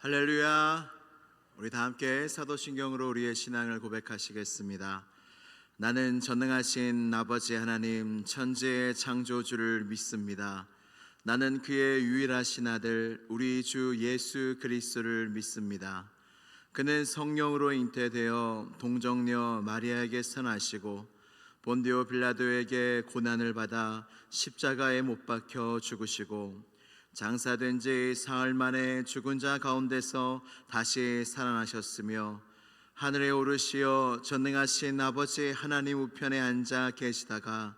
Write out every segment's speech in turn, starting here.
할렐루야. 우리 다 함께 사도신경으로 우리의 신앙을 고백하시겠습니다. 나는 전능하신 아버지 하나님 천지의 창조주를 믿습니다. 나는 그의 유일하신 아들 우리 주 예수 그리스도를 믿습니다. 그는 성령으로 잉태되어 동정녀 마리아에게서 나시고 본디오 빌라도에게 고난을 받아 십자가에 못 박혀 죽으시고 장사된 지 사흘 만에 죽은 자 가운데서 다시 살아나셨으며 하늘에 오르시어 전능하신 아버지 하나님 우편에 앉아 계시다가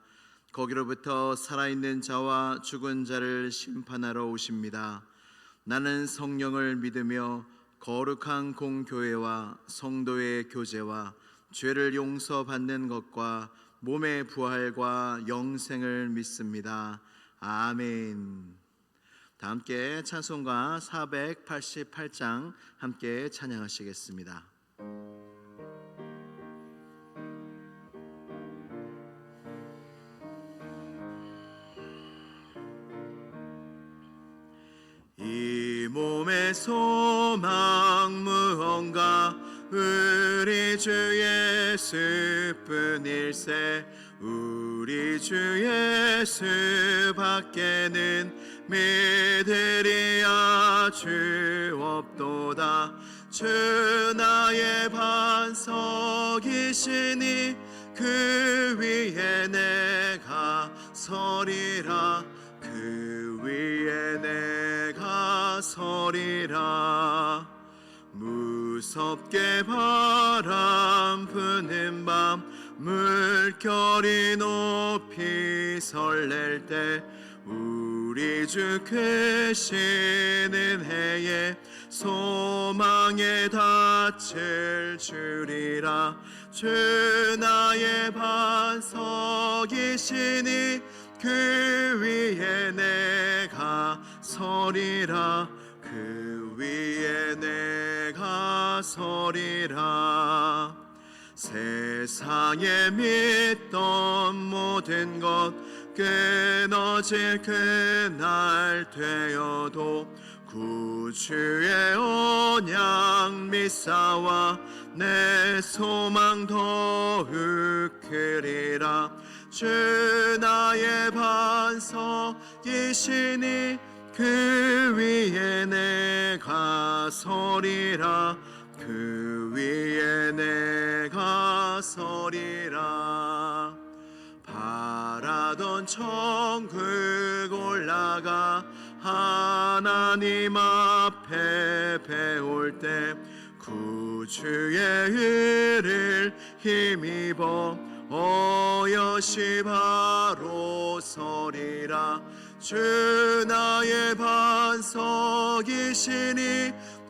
거기로부터 살아있는 자와 죽은 자를 심판하러 오십니다. 나는 성령을 믿으며 거룩한 공교회와 성도의 교제와 죄를 용서받는 것과 몸의 부활과 영생을 믿습니다. 아멘. 다 함께 찬송가 488장 함께 찬양하시겠습니다. 이 몸의 소망 무언가 우리 주 예수뿐일세. 우리 주 예수 밖에는 믿으리야 주 없도다. 주 나의 반석이시니 그 위에 내가 서리라. 그 위에 내가 서리라. 무섭게 바람 부는 밤 물결이 높이 설렐 때 우리 주 크시는 해에 소망에 닻을 주리라. 주 나의 반석이시니 그 위에 내가 서리라. 그 위에 내가 서리라. 세상에 믿던 모든 것 끊어질 그날 되어도 구주의 언약 믿사와 내 소망 더욱 크리라. 주 나의 반석이시니 그 위에 내가 서리라. 그 위에 내가 서리라. 바라던 천국 올라가 하나님 앞에 배울 때 구주의 의를 힘입어 어여시 바로 서리라. 주 나의 반석이시니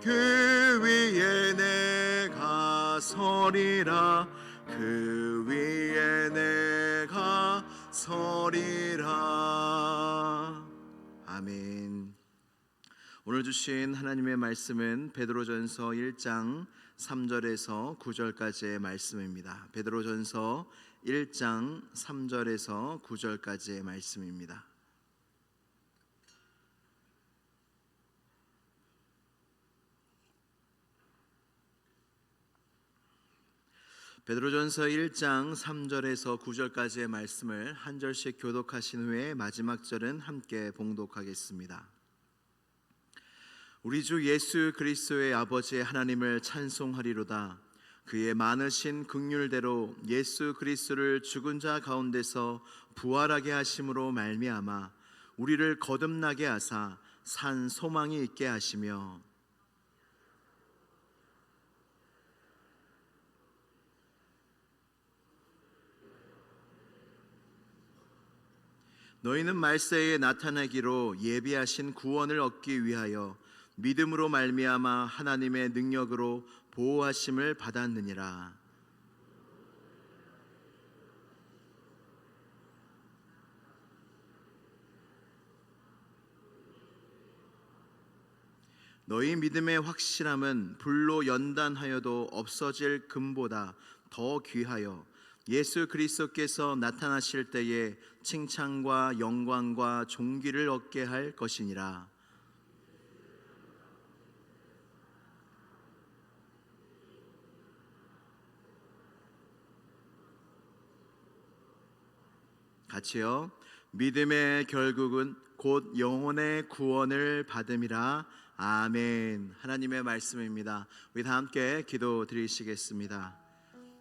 그 위에 내가 서리라. 그 위에 내가 서리라. 아멘. 오늘 주신 하나님의 말씀은 베드로전서 1장 3절에서 9절까지의 말씀입니다. 베드로전서 1장 3절에서 9절까지의 말씀입니다. 베드로전서 1장 3절에서 9절까지의 말씀을 한 절씩 교독하신 후에 마지막 절은 함께 봉독하겠습니다. 우리 주 예수 그리스도의 아버지 하나님을 찬송하리로다. 그의 많으신 긍휼대로 예수 그리스도를 죽은 자 가운데서 부활하게 하심으로 말미암아 우리를 거듭나게 하사 산 소망이 있게 하시며 너희는 말세에 나타나기로 예비하신 구원을 얻기 위하여 믿음으로 말미암아 하나님의 능력으로 보호하심을 받았느니라. 너희 믿음의 확실함은 불로 연단하여도 없어질 금보다 더 귀하여 예수 그리스도께서 나타나실 때에 칭찬과 영광과 존귀를 얻게 할 것이니라. 같이요. 믿음의 결국은 곧 영혼의 구원을 받음이라. 아멘. 하나님의 말씀입니다. 우리 다 함께 기도 드리시겠습니다.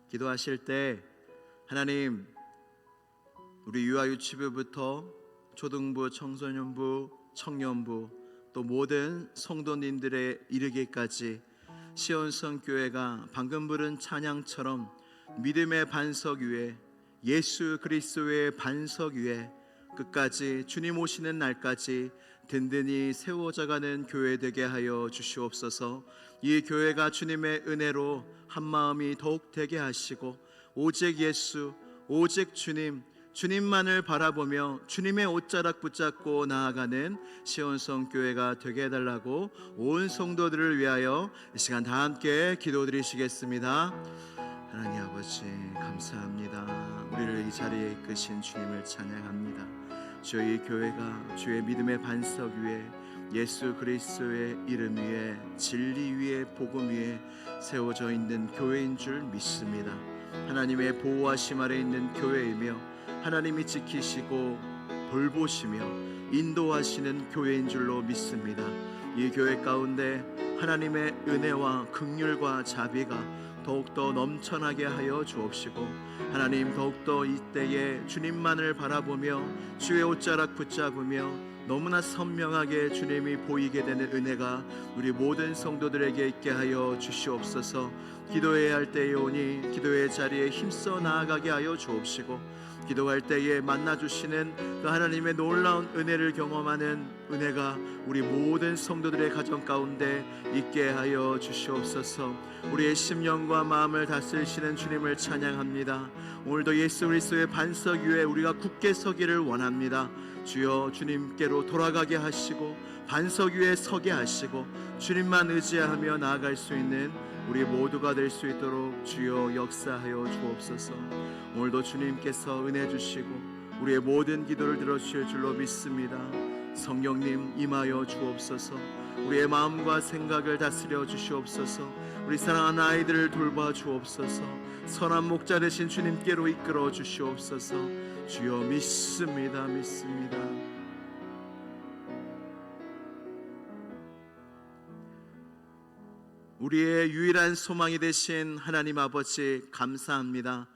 기도하실 때 하나님, 우리 유아유치부부터 초등부, 청소년부, 청년부 또 모든 성도님들의 이르기까지 시온성교회가 방금 부른 찬양처럼 믿음의 반석 위에, 예수 그리스도의 반석 위에 끝까지 주님 오시는 날까지 든든히 세워져가는 교회 되게 하여 주시옵소서. 이 교회가 주님의 은혜로 한마음이 더욱 되게 하시고 오직 예수, 오직 주님, 주님만을 바라보며 주님의 옷자락 붙잡고 나아가는 시온성 교회가 되게 해달라고 온 성도들을 위하여 이 시간 다 함께 기도드리시겠습니다. 하나님 아버지 감사합니다. 우리를 이 자리에 이끄신 주님을 찬양합니다. 주의 이 교회가 주의 믿음의 반석 위에, 예수 그리스도의 이름 위에, 진리 위에, 복음 위에 세워져 있는 교회인 줄 믿습니다. 하나님의 보호하심 아래 있는 교회이며 하나님이 지키시고 돌보시며 인도하시는 교회인 줄로 믿습니다. 이 교회 가운데 하나님의 은혜와 긍휼과 자비가 더욱더 넘쳐나게 하여 주옵시고, 하나님 더욱더 이때에 주님만을 바라보며 주의 옷자락 붙잡으며 너무나 선명하게 주님이 보이게 되는 은혜가 우리 모든 성도들에게 있게 하여 주시옵소서. 기도해야 할 때에 오니 기도의 자리에 힘써 나아가게 하여 주옵시고, 기도할 때에 만나주시는 그 하나님의 놀라운 은혜를 경험하는 은혜가 우리 모든 성도들의 가정 가운데 있게 하여 주시옵소서. 우리의 심령과 마음을 다스리시는 주님을 찬양합니다. 오늘도 예수 그리스도의 반석 위에 우리가 굳게 서기를 원합니다. 주여, 주님께로 돌아가게 하시고 반석 위에 서게 하시고 주님만 의지하며 나아갈 수 있는 우리 모두가 될 수 있도록 주여 역사하여 주옵소서. 오늘도 주님께서 은혜 주시고 우리의 모든 기도를 들어주실 줄로 믿습니다. 성령님 임하여 주옵소서. 우리의 마음과 생각을 다스려 주시옵소서. 우리 사랑하는 아이들을 돌봐 주옵소서. 선한 목자 되신 주님께로 이끌어 주시옵소서. 주여 믿습니다. 믿습니다. 우리의 유일한 소망이 되신 하나님 아버지 감사합니다.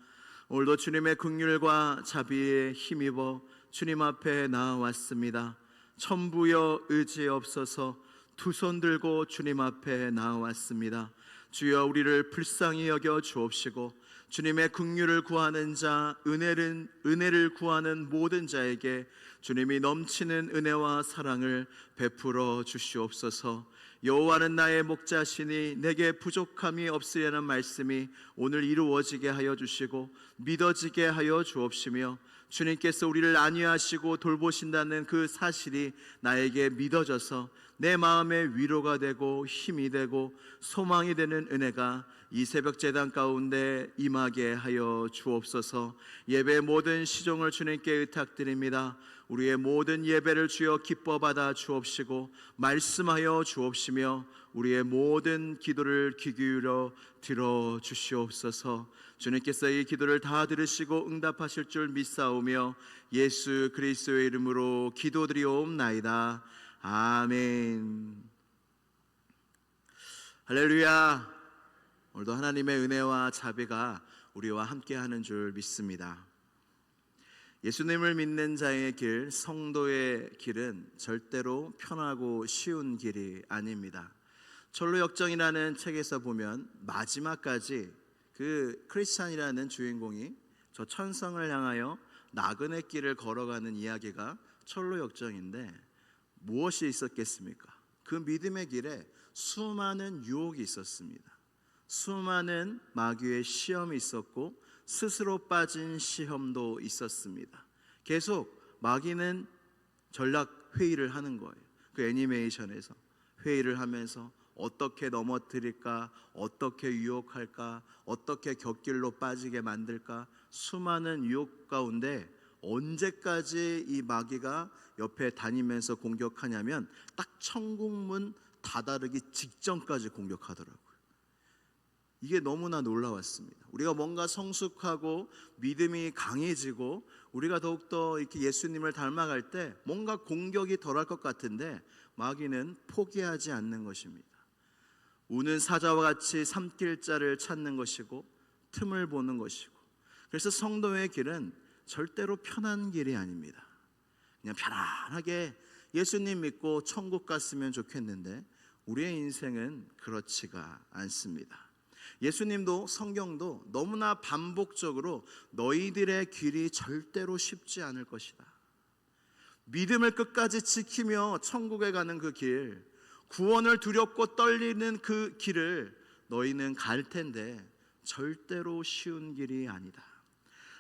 오늘도 주님의 긍휼과 자비에 힘입어 주님 앞에 나아왔습니다. 천부여 의지없어서 두 손 들고 주님 앞에 나아왔습니다. 주여, 우리를 불쌍히 여겨 주옵시고 주님의 긍휼을 구하는 자, 은혜를 구하는 모든 자에게 주님이 넘치는 은혜와 사랑을 베풀어 주시옵소서. 여호와는 나의 목자시니 내게 부족함이 없으리라는 말씀이 오늘 이루어지게 하여 주시고 믿어지게 하여 주옵시며, 주님께서 우리를 안위하시고 돌보신다는 그 사실이 나에게 믿어져서 내 마음의 위로가 되고 힘이 되고 소망이 되는 은혜가 이 새벽 제단 가운데 임하게 하여 주옵소서. 예배 모든 시종을 주님께 의탁드립니다. 우리의 모든 예배를 주여 기뻐 받아 주옵시고 말씀하여 주옵시며 우리의 모든 기도를 귀 기울여 들어 주시옵소서. 주님께서 이 기도를 다 들으시고 응답하실 줄 믿사오며 예수 그리스도의 이름으로 기도드리옵나이다. 아멘. 할렐루야. 오늘도 하나님의 은혜와 자비가 우리와 함께하는 줄 믿습니다. 예수님을 믿는 자의 길, 성도의 길은 절대로 편하고 쉬운 길이 아닙니다. 철로역정이라는 책에서 보면 마지막까지 그 크리스찬이라는 주인공이 저 천성을 향하여 나그네 길을 걸어가는 이야기가 철로역정인데, 무엇이 있었겠습니까? 그 믿음의 길에 수많은 유혹이 있었습니다. 수많은 마귀의 시험이 있었고 스스로 빠진 시험도 있었습니다. 계속 마귀는 전략 회의를 하는 거예요. 그 애니메이션에서 회의를 하면서 어떻게 넘어뜨릴까, 어떻게 유혹할까, 어떻게 곁길로 빠지게 만들까, 수많은 유혹 가운데 언제까지 이 마귀가 옆에 다니면서 공격하냐면 딱 천국문 다다르기 직전까지 공격하더라고요. 이게 너무나 놀라웠습니다. 우리가 뭔가 성숙하고 믿음이 강해지고 우리가 더욱더 이렇게 예수님을 닮아갈 때 뭔가 공격이 덜할 것 같은데 마귀는 포기하지 않는 것입니다. 우는 사자와 같이 삼킬 자를 찾는 것이고 틈을 보는 것이고, 그래서 성도의 길은 절대로 편한 길이 아닙니다. 그냥 편안하게 예수님 믿고 천국 갔으면 좋겠는데 우리의 인생은 그렇지가 않습니다. 예수님도 성경도 너무나 반복적으로 너희들의 길이 절대로 쉽지 않을 것이다, 믿음을 끝까지 지키며 천국에 가는 그 길, 구원을 두렵고 떨리는 그 길을 너희는 갈 텐데 절대로 쉬운 길이 아니다.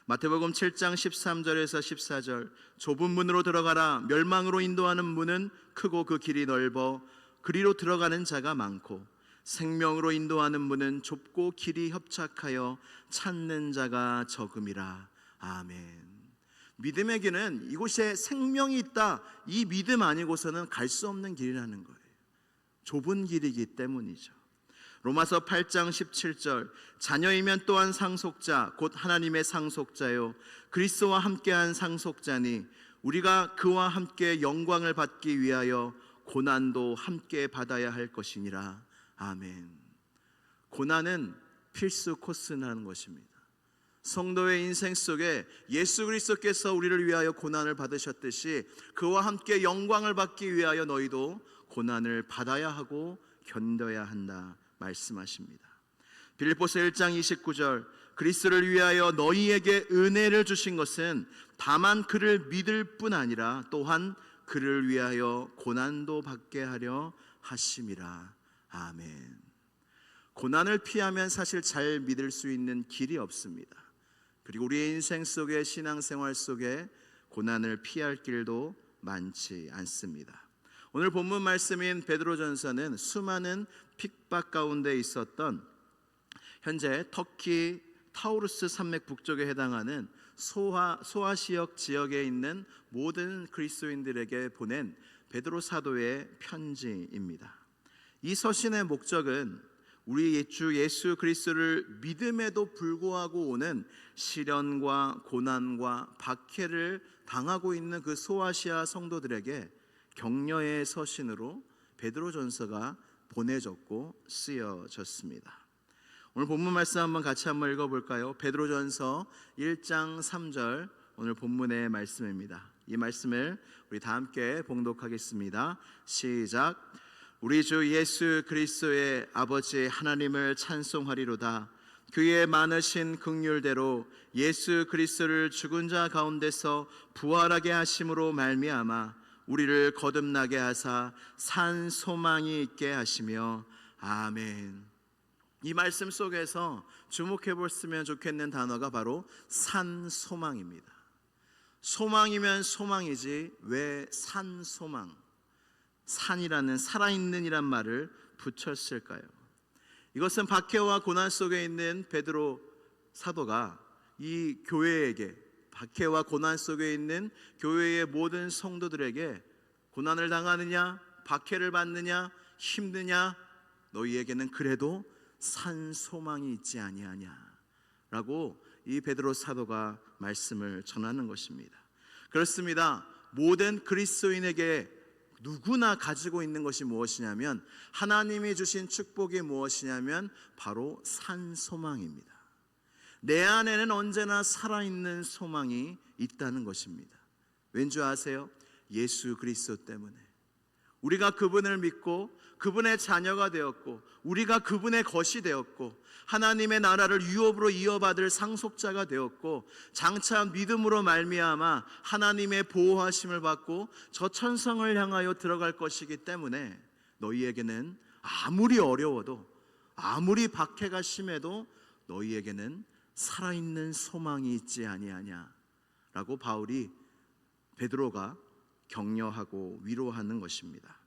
마태복음 7장 13절에서 14절, 좁은 문으로 들어가라. 멸망으로 인도하는 문은 크고 그 길이 넓어 그리로 들어가는 자가 많고, 생명으로 인도하는 문은 좁고 길이 협착하여 찾는 자가 적음이라. 아멘. 믿음의 길은 이곳에 생명이 있다, 이 믿음 아니고서는 갈 수 없는 길이라는 거예요. 좁은 길이기 때문이죠. 로마서 8장 17절, 자녀이면 또한 상속자 곧 하나님의 상속자요 그리스도와 함께한 상속자니 우리가 그와 함께 영광을 받기 위하여 고난도 함께 받아야 할 것이니라. 아멘. 고난은 필수 코스라는 것입니다. 성도의 인생 속에 예수 그리스도께서 우리를 위하여 고난을 받으셨듯이 그와 함께 영광을 받기 위하여 너희도 고난을 받아야 하고 견뎌야 한다 말씀하십니다. 빌립보서 1장 29절, 그리스도를 위하여 너희에게 은혜를 주신 것은 다만 그를 믿을 뿐 아니라 또한 그를 위하여 고난도 받게 하려 하심이라. 아멘. 고난을 피하면 사실 잘 믿을 수 있는 길이 없습니다. 그리고 우리의 인생 속에, 신앙생활 속에 고난을 피할 길도 많지 않습니다. 오늘 본문 말씀인 베드로전서는 수많은 핍박 가운데 있었던 현재 터키 타우루스 산맥 북쪽에 해당하는 소아시역 지역에 있는 모든 그리스도인들에게 보낸 베드로 사도의 편지입니다. 이 서신의 목적은 우리 주 예수 그리스도를 믿음에도 불구하고 오는 시련과 고난과 박해를 당하고 있는 그 소아시아 성도들에게 격려의 서신으로 베드로전서가 보내졌고 쓰여졌습니다. 오늘 본문 말씀 같이 한번 읽어볼까요? 베드로전서 1장 3절, 오늘 본문의 말씀입니다. 이 말씀을 우리 다 함께 봉독하겠습니다. 시작. 우리 주 예수 그리스도의 아버지 하나님을 찬송하리로다. 그의 많으신 긍휼대로 예수 그리스도를 죽은 자 가운데서 부활하게 하심으로 말미암아 우리를 거듭나게 하사 산 소망이 있게 하시며. 아멘. 이 말씀 속에서 주목해 보시면 좋겠는 단어가 바로 산 소망입니다. 소망이면 소망이지 왜 산 소망, 산이라는 살아있는 이란 말을 붙였을까요? 이것은 박해와 고난 속에 있는 베드로 사도가 이 교회에게, 박해와 고난 속에 있는 교회의 모든 성도들에게 고난을 당하느냐, 박해를 받느냐, 힘드냐, 너희에게는 그래도 산 소망이 있지 아니하냐 라고 이 베드로 사도가 말씀을 전하는 것입니다. 그렇습니다. 모든 그리스도인에게 누구나 가지고 있는 것이 무엇이냐면, 하나님이 주신 축복이 무엇이냐면 바로 산 소망입니다. 내 안에는 언제나 살아있는 소망이 있다는 것입니다. 왠지 아세요? 예수 그리스도 때문에. 우리가 그분을 믿고 그분의 자녀가 되었고, 우리가 그분의 것이 되었고, 하나님의 나라를 유업으로 이어받을 상속자가 되었고, 장차 믿음으로 말미암아 하나님의 보호하심을 받고 저 천성을 향하여 들어갈 것이기 때문에 너희에게는 아무리 어려워도, 아무리 박해가 심해도 너희에게는 살아있는 소망이 있지 아니하냐 라고 바울이, 베드로가 격려하고 위로하는 것입니다.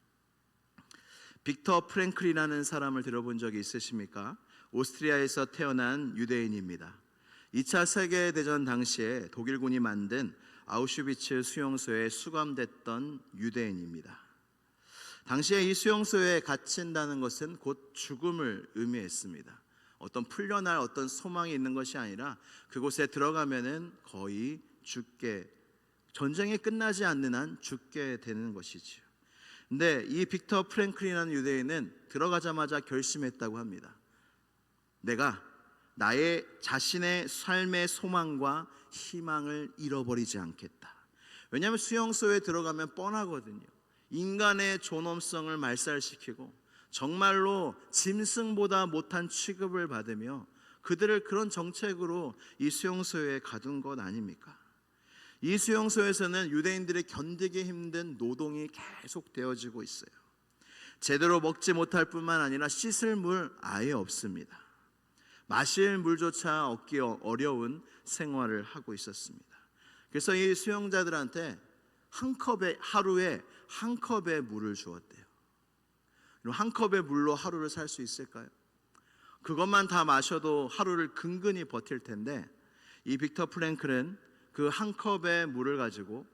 빅터 프랭클이라는 사람을 들어본 적이 있으십니까? 오스트리아에서 태어난 유대인입니다. 2차 세계대전 당시에 독일군이 만든 아우슈비츠 수용소에 수감됐던 유대인입니다. 당시에 이 수용소에 갇힌다는 것은 곧 죽음을 의미했습니다. 어떤 풀려날 어떤 소망이 있는 것이 아니라 그곳에 들어가면은 거의 전쟁이 끝나지 않는 한 죽게 되는 것이지요. 근데 이 빅터 프랭클린이라는 유대인은 들어가자마자 결심했다고 합니다. 내가 나의 자신의 삶의 소망과 희망을 잃어버리지 않겠다. 왜냐하면 수용소에 들어가면 뻔하거든요. 인간의 존엄성을 말살시키고 정말로 짐승보다 못한 취급을 받으며 그들을 그런 정책으로 이 수용소에 가둔 것 아닙니까? 이 수용소에서는 유대인들이 견디기 힘든 노동이 계속 되어지고 있어요. 제대로 먹지 못할 뿐만 아니라 씻을 물 아예 없습니다. 마실 물조차 얻기 어려운 생활을 하고 있었습니다. 그래서 이 수용자들한테 하루에 한 컵의 물을 주었대요. 한 컵의 물로 하루를 살 수 있을까요? 그것만 다 마셔도 하루를 근근히 버틸 텐데 이 빅터 프랭클은 그 한 컵의 물을 가지고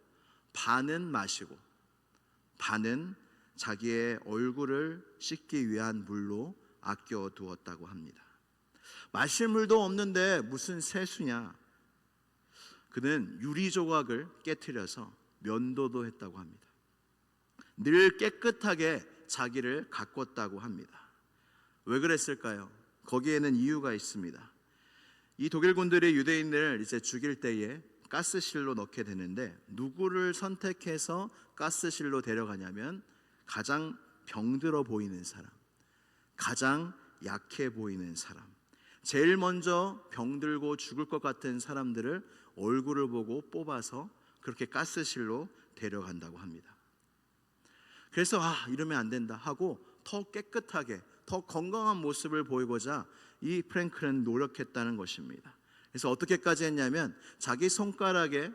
반은 마시고 반은 자기의 얼굴을 씻기 위한 물로 아껴 두었다고 합니다. 마실 물도 없는데 무슨 세수냐? 그는 유리 조각을 깨트려서 면도도 했다고 합니다. 늘 깨끗하게 자기를 가꿨다고 합니다. 왜 그랬을까요? 거기에는 이유가 있습니다. 이 독일군들이 유대인을 이제 죽일 때에 가스실로 넣게 되는데 누구를 선택해서 가스실로 데려가냐면 가장 병들어 보이는 사람, 가장 약해 보이는 사람, 제일 먼저 병들고 죽을 것 같은 사람들을 얼굴을 보고 뽑아서 그렇게 가스실로 데려간다고 합니다. 그래서 이러면 안 된다 하고 더 깨끗하게 더 건강한 모습을 보이고자 이 프랭클은 노력했다는 것입니다. 그래서 어떻게까지 했냐면 자기 손가락에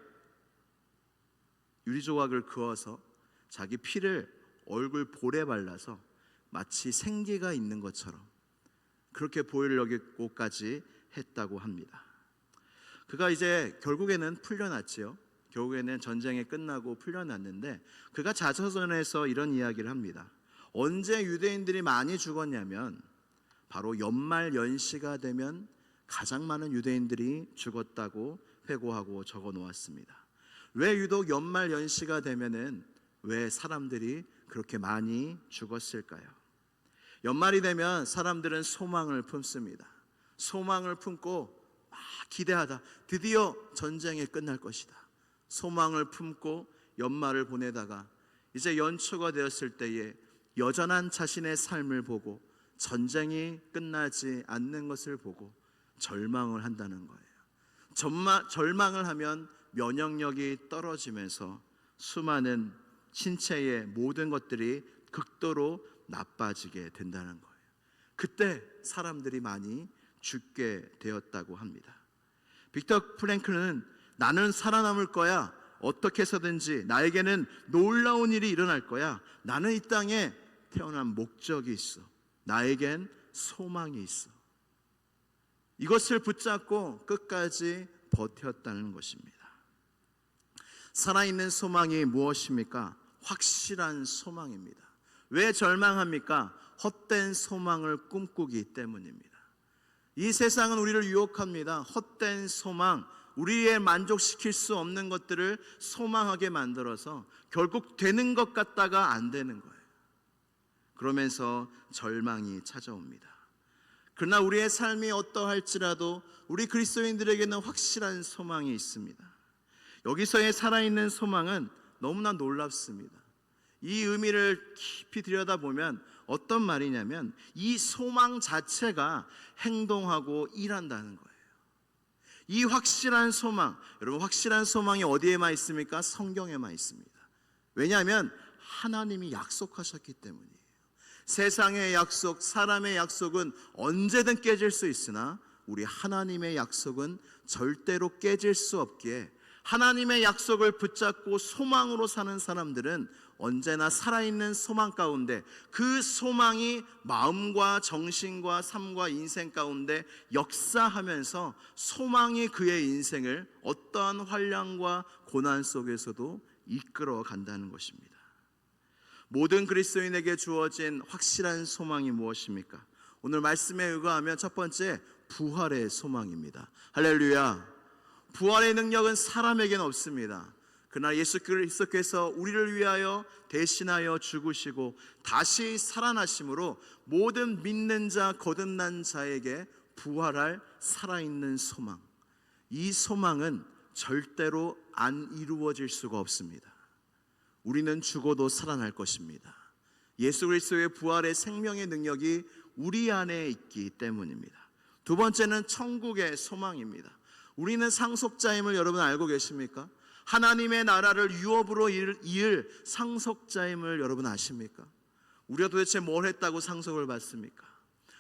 유리조각을 그어서 자기 피를 얼굴 볼에 발라서 마치 생기가 있는 것처럼 그렇게 보이려고까지 했다고 합니다. 그가 이제 결국에는 풀려났지요. 결국에는 전쟁이 끝나고 풀려났는데 그가 자서전에서 이런 이야기를 합니다. 언제 유대인들이 많이 죽었냐면 바로 연말 연시가 되면 가장 많은 유대인들이 죽었다고 회고하고 적어 놓았습니다. 왜 유독 연말 연시가 되면은 왜 사람들이 그렇게 많이 죽었을까요? 연말이 되면 사람들은 소망을 품습니다. 소망을 품고 기대하다. 드디어 전쟁이 끝날 것이다. 소망을 품고 연말을 보내다가 이제 연초가 되었을 때에 여전한 자신의 삶을 보고 전쟁이 끝나지 않는 것을 보고 절망을 한다는 거예요. 절망을 하면 면역력이 떨어지면서 수많은 신체의 모든 것들이 극도로 나빠지게 된다는 거예요. 그때 사람들이 많이 죽게 되었다고 합니다. 빅터 프랭클은 나는 살아남을 거야. 어떻게 해서든지 나에게는 놀라운 일이 일어날 거야. 나는 이 땅에 태어난 목적이 있어. 나에겐 소망이 있어. 이것을 붙잡고 끝까지 버텼다는 것입니다. 살아있는 소망이 무엇입니까? 확실한 소망입니다. 왜 절망합니까? 헛된 소망을 꿈꾸기 때문입니다. 이 세상은 우리를 유혹합니다. 헛된 소망, 우리의 만족시킬 수 없는 것들을 소망하게 만들어서 결국 되는 것 같다가 안 되는 거예요. 그러면서 절망이 찾아옵니다. 그러나 우리의 삶이 어떠할지라도 우리 그리스도인들에게는 확실한 소망이 있습니다. 여기서의 살아있는 소망은 너무나 놀랍습니다. 이 의미를 깊이 들여다보면 어떤 말이냐면 이 소망 자체가 행동하고 일한다는 거예요. 이 확실한 소망, 여러분 확실한 소망이 어디에만 있습니까? 성경에만 있습니다. 왜냐하면 하나님이 약속하셨기 때문이에요. 세상의 약속, 사람의 약속은 언제든 깨질 수 있으나 우리 하나님의 약속은 절대로 깨질 수 없기에 하나님의 약속을 붙잡고 소망으로 사는 사람들은 언제나 살아있는 소망 가운데 그 소망이 마음과 정신과 삶과 인생 가운데 역사하면서 소망이 그의 인생을 어떠한 환난과 고난 속에서도 이끌어 간다는 것입니다. 모든 그리스도인에게 주어진 확실한 소망이 무엇입니까? 오늘 말씀에 의거하면 첫 번째, 부활의 소망입니다. 할렐루야. 부활의 능력은 사람에게는 없습니다. 그러나 예수 그리스도께서 우리를 위하여 대신하여 죽으시고 다시 살아나심으로 모든 믿는 자, 거듭난 자에게 부활할 살아있는 소망, 이 소망은 절대로 안 이루어질 수가 없습니다. 우리는 죽어도 살아날 것입니다. 예수 그리스도의 부활의 생명의 능력이 우리 안에 있기 때문입니다. 두 번째는 천국의 소망입니다. 우리는 상속자임을 여러분 알고 계십니까? 하나님의 나라를 유업으로 이을 상속자임을 여러분 아십니까? 우리가 도대체 뭘 했다고 상속을 받습니까?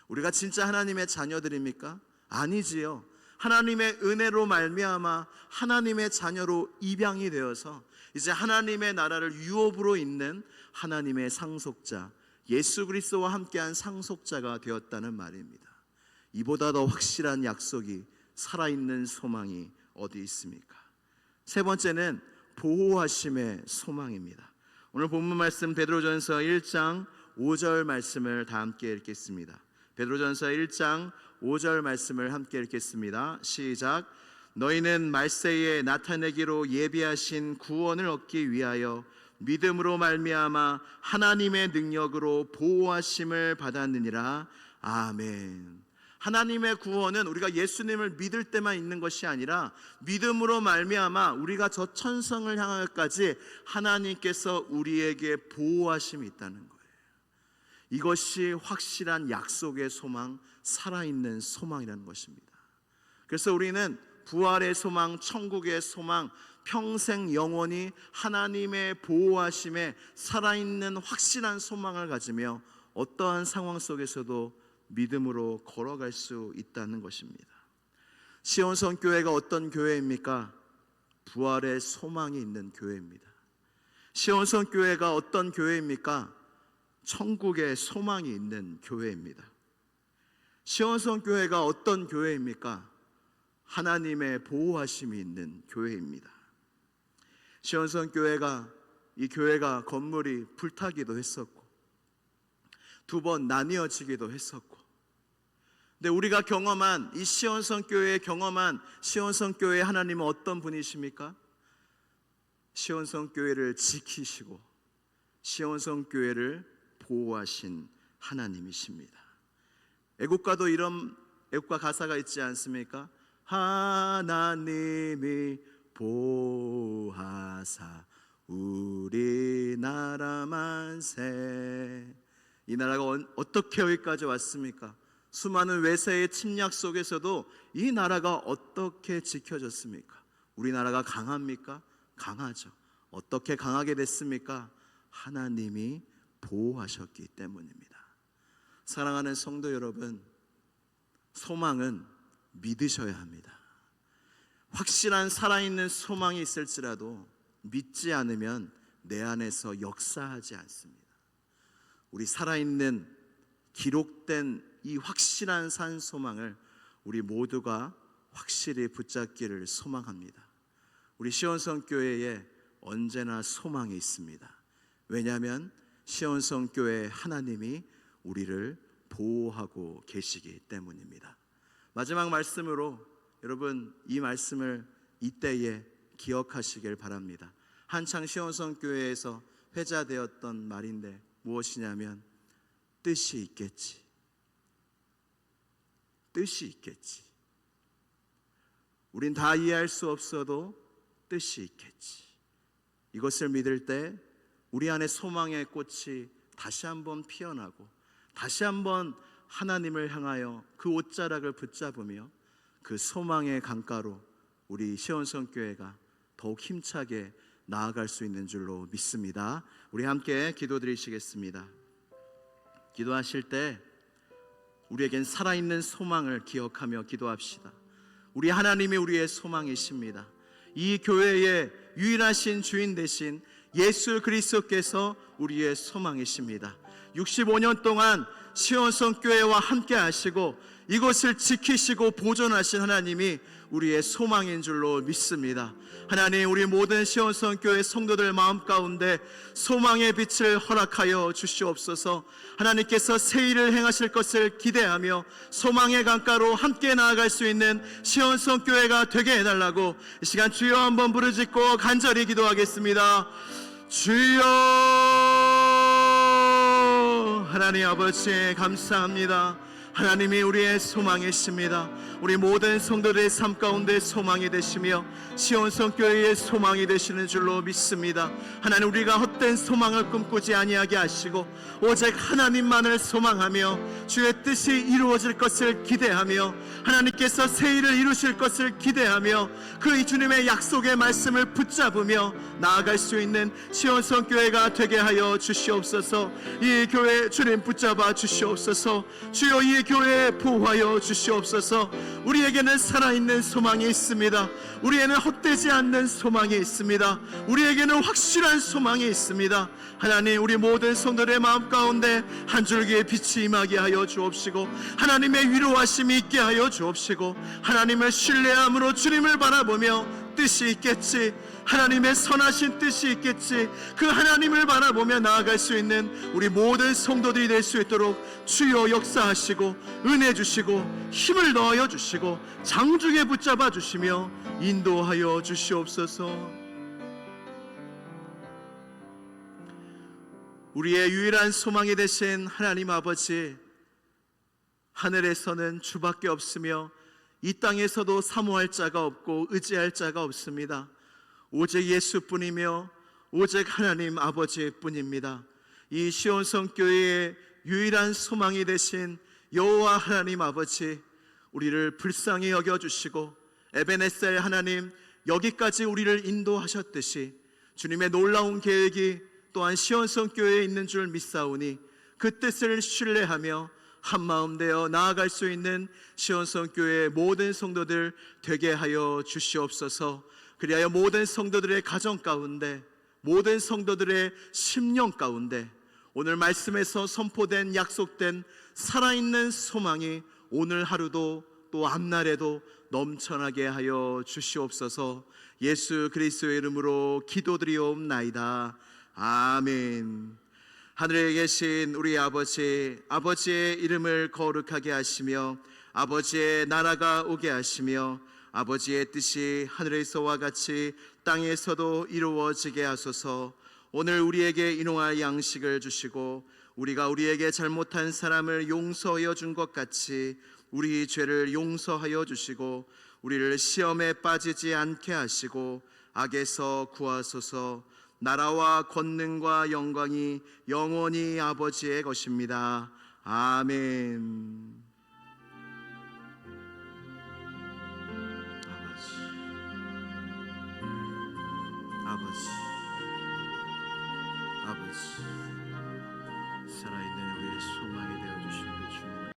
우리가 진짜 하나님의 자녀들입니까? 아니지요. 하나님의 은혜로 말미암아 하나님의 자녀로 입양이 되어서 이제 하나님의 나라를 유업으로 잇는 하나님의 상속자, 예수 그리스도와 함께한 상속자가 되었다는 말입니다. 이보다 더 확실한 약속이, 살아있는 소망이 어디 있습니까? 세 번째는 보호하심의 소망입니다. 오늘 본문 말씀 베드로전서 1장 5절 말씀을 다 함께 읽겠습니다. 베드로전서 1장 5절 말씀을 함께 읽겠습니다. 시작. 너희는 말세에 나타내기로 예비하신 구원을 얻기 위하여 믿음으로 말미암아 하나님의 능력으로 보호하심을 받았느니라. 아멘. 하나님의 구원은 우리가 예수님을 믿을 때만 있는 것이 아니라 믿음으로 말미암아 우리가 저 천성을 향하여까지 하나님께서 우리에게 보호하심이 있다는 거예요. 이것이 확실한 약속의 소망, 살아있는 소망이라는 것입니다. 그래서 우리는 부활의 소망, 천국의 소망, 평생 영원히 하나님의 보호하심에 살아있는 확실한 소망을 가지며 어떠한 상황 속에서도 믿음으로 걸어갈 수 있다는 것입니다. 시온성교회가 어떤 교회입니까? 부활의 소망이 있는 교회입니다. 시온성교회가 어떤 교회입니까? 천국의 소망이 있는 교회입니다. 시온성교회가 어떤 교회입니까? 하나님의 보호하심이 있는 교회입니다. 시온성교회가, 이 교회가 건물이 불타기도 했었고 두 번 나뉘어지기도 했었고, 근데 우리가 경험한 이 시온성교회에 경험한 시온성교회의 하나님은 어떤 분이십니까? 시온성교회를 지키시고 시온성교회를 보호하신 하나님이십니다. 애국가도 이런 애국가 가사가 있지 않습니까? 하나님이 보호하사 우리나라 만세. 이 나라가 어떻게 여기까지 왔습니까? 수많은 외세의 침략 속에서도 이 나라가 어떻게 지켜졌습니까? 우리나라가 강합니까? 강하죠. 어떻게 강하게 됐습니까? 하나님이 보호하셨기 때문입니다. 사랑하는 성도 여러분, 소망은 믿으셔야 합니다. 확실한 살아있는 소망이 있을지라도 믿지 않으면 내 안에서 역사하지 않습니다. 우리 살아있는 기록된 이 확실한 산 소망을 우리 모두가 확실히 붙잡기를 소망합니다. 우리 시온성교회에 언제나 소망이 있습니다. 왜냐하면 시온성교회 하나님이 우리를 보호하고 계시기 때문입니다. 마지막 말씀으로 여러분 이 말씀을 이때에 기억하시길 바랍니다. 한창 시온성교회에서 회자되었던 말인데 무엇이냐면 뜻이 있겠지. 뜻이 있겠지. 우린 다 이해할 수 없어도 뜻이 있겠지. 이것을 믿을 때 우리 안에 소망의 꽃이 다시 한번 피어나고 다시 한번 하나님을 향하여 그 옷자락을 붙잡으며 그 소망의 강가로 우리 시온성교회가 더욱 힘차게 나아갈 수 있는 줄로 믿습니다. 우리 함께 기도드리시겠습니다. 기도하실 때 우리에겐 살아있는 소망을 기억하며 기도합시다. 우리 하나님이 우리의 소망이십니다. 이 교회의 유일하신 주인 되신 예수 그리스도께서 우리의 소망이십니다. 65년 동안 시온성 교회와 함께 하시고 이곳을 지키시고 보존하신 하나님이 우리의 소망인 줄로 믿습니다. 하나님, 우리 모든 시온성 교회 성도들 마음 가운데 소망의 빛을 허락하여 주시옵소서. 하나님께서 새 일을 행하실 것을 기대하며 소망의 강가로 함께 나아갈 수 있는 시온성 교회가 되게 해달라고 이 시간 주여 한번 부르짖고 간절히 기도하겠습니다. 주여, 하나님 아버지 감사합니다. 하나님이 우리의 소망이십니다. 우리 모든 성도들의 삶 가운데 소망이 되시며 시온성 교회의 소망이 되시는 줄로 믿습니다. 하나님, 우리가 헛된 소망을 꿈꾸지 아니하게 하시고 오직 하나님만을 소망하며 주의 뜻이 이루어질 것을 기대하며 하나님께서 새 일을 이루실 것을 기대하며 그 주님의 약속의 말씀을 붙잡으며 나아갈 수 있는 시온성 교회가 되게 하여 주시옵소서. 이 교회 주님 붙잡아 주시옵소서. 주여, 이 교회에 보호하여 주시옵소서. 우리에게는 살아있는 소망이 있습니다. 우리에게는 헛되지 않는 소망이 있습니다. 우리에게는 확실한 소망이 있습니다. 하나님, 우리 모든 성도들의 마음 가운데 한 줄기의 빛이 임하게 하여 주옵시고 하나님의 위로하심이 있게 하여 주옵시고 하나님을 신뢰함으로 주님을 바라보며 뜻이 있겠지, 하나님의 선하신 뜻이 있겠지, 그 하나님을 바라보며 나아갈 수 있는 우리 모든 성도들이 될 수 있도록 주여 역사하시고 은혜 주시고 힘을 더하여 주시고 장중에 붙잡아 주시며 인도하여 주시옵소서. 우리의 유일한 소망이 되신 하나님 아버지, 하늘에서는 주밖에 없으며 이 땅에서도 사모할 자가 없고 의지할 자가 없습니다. 오직 예수뿐이며 오직 하나님 아버지뿐입니다. 이 시온성 교회의 유일한 소망이 되신 여호와 하나님 아버지, 우리를 불쌍히 여겨주시고 에베네셀 하나님, 여기까지 우리를 인도하셨듯이 주님의 놀라운 계획이 또한 시온성 교회에 있는 줄 믿사오니 그 뜻을 신뢰하며 한마음 되어 나아갈 수 있는 시온성 교회의 모든 성도들 되게 하여 주시옵소서. 그리하여 모든 성도들의 가정 가운데, 모든 성도들의 심령 가운데 오늘 말씀에서 선포된 약속된 살아있는 소망이 오늘 하루도 또 앞날에도 넘쳐나게 하여 주시옵소서. 예수 그리스도의 이름으로 기도드리옵나이다. 아멘. 하늘에 계신 우리 아버지, 아버지의 이름을 거룩하게 하시며 아버지의 나라가 오게 하시며 아버지의 뜻이 하늘에서와 같이 땅에서도 이루어지게 하소서. 오늘 우리에게 일용할 양식을 주시고 우리가 우리에게 잘못한 사람을 용서하여 준 것 같이 우리 죄를 용서하여 주시고 우리를 시험에 빠지지 않게 하시고 악에서 구하소서. 나라와 권능과 영광이 영원히 아버지의 것입니다. 아멘. 아버지, 살아있는 우리의 소망이 되어주신 그 주님,